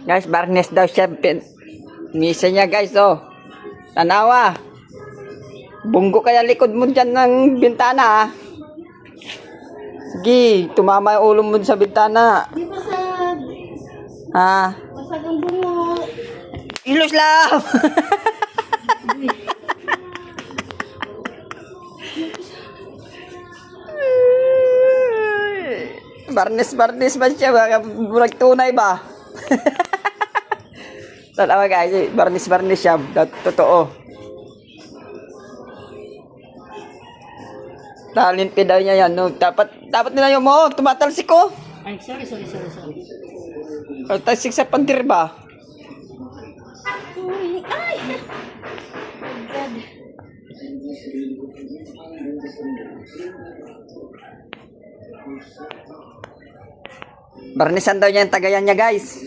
Guys, barnes daw siya. Misa niya guys, oh. Tanawa. Bunggo kaya likod mo dyan ng bintana, ah. Sige, tumama yung ulo mo sa bintana. Di basag. Ha? Basag ang bungo. Ilos lang! Barnes ba siya? Bulag tunay ba? Tanawa guys, barnes siya. Totoo. Talent daw niya yan. No? Dapat nila yung mo. Tumatalsik ko. Ay, sorry. Talsik sa pantir ba? Sorry. Ay! Oh God. Barnisan daw niya yung tagayan niya guys.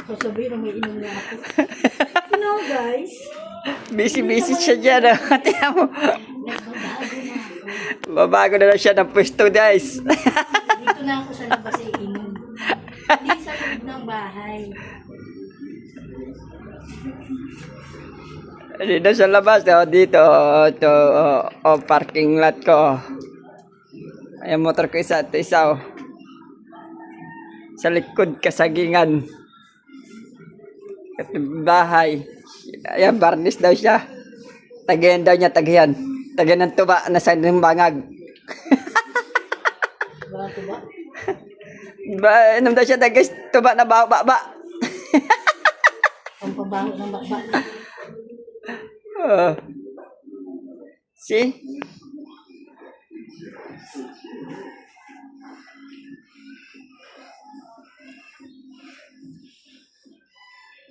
Sasabihin na may inom na ako. No, guys. Busy siya dyan. Tingnan mo. Nagbabago na ako. Babago na lang siya ng pwesto guys. Dito na ako sa labas ay inom. Hindi sa loob ng bahay. Dito sa labas. Dito. Ito. Parking lot ko. Ayan motor ko isa. Ito isa. Sa likod kasagingan. Ito bahay. Ayan, barnis daw siya. Tagayan daw niya, tagayan. Tagayan ng tuba na sa bangag. Bago ba? Inom daw siya, guys. Tuba na ba. Ang pabaho ng bakba. See?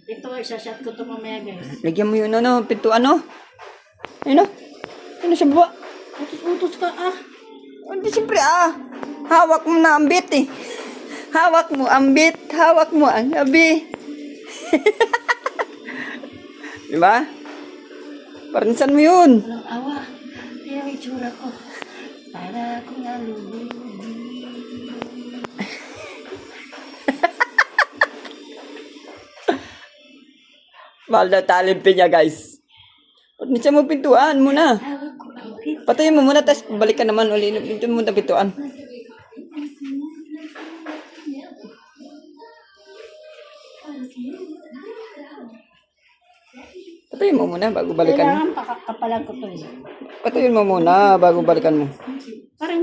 Ito, isa-shot ko ito mamaya, guys. Lagyan mo yun, pintuan, Ayun, Ayun sa baba. Utos-utos ka, ah. Hindi, siyempre, hawak mo na ang bit, eh. Hawak mo ang bit, hawak mo ang gabi. Diba? Parnisan mo yun. Walang awa. Kaya may tsura ko. Para akong nalulubog. Mahal na talent niya, guys. Parnisan mo pintuan muna. Hawak ko ang pit. Patayin mo muna, tapos balik ka naman uli. Ito mo na pintuan. Patayin mo muna bago balikan mo. Kailangan pakakapalan ko ito, eh. Patayin mo muna bago balikan mo. Parang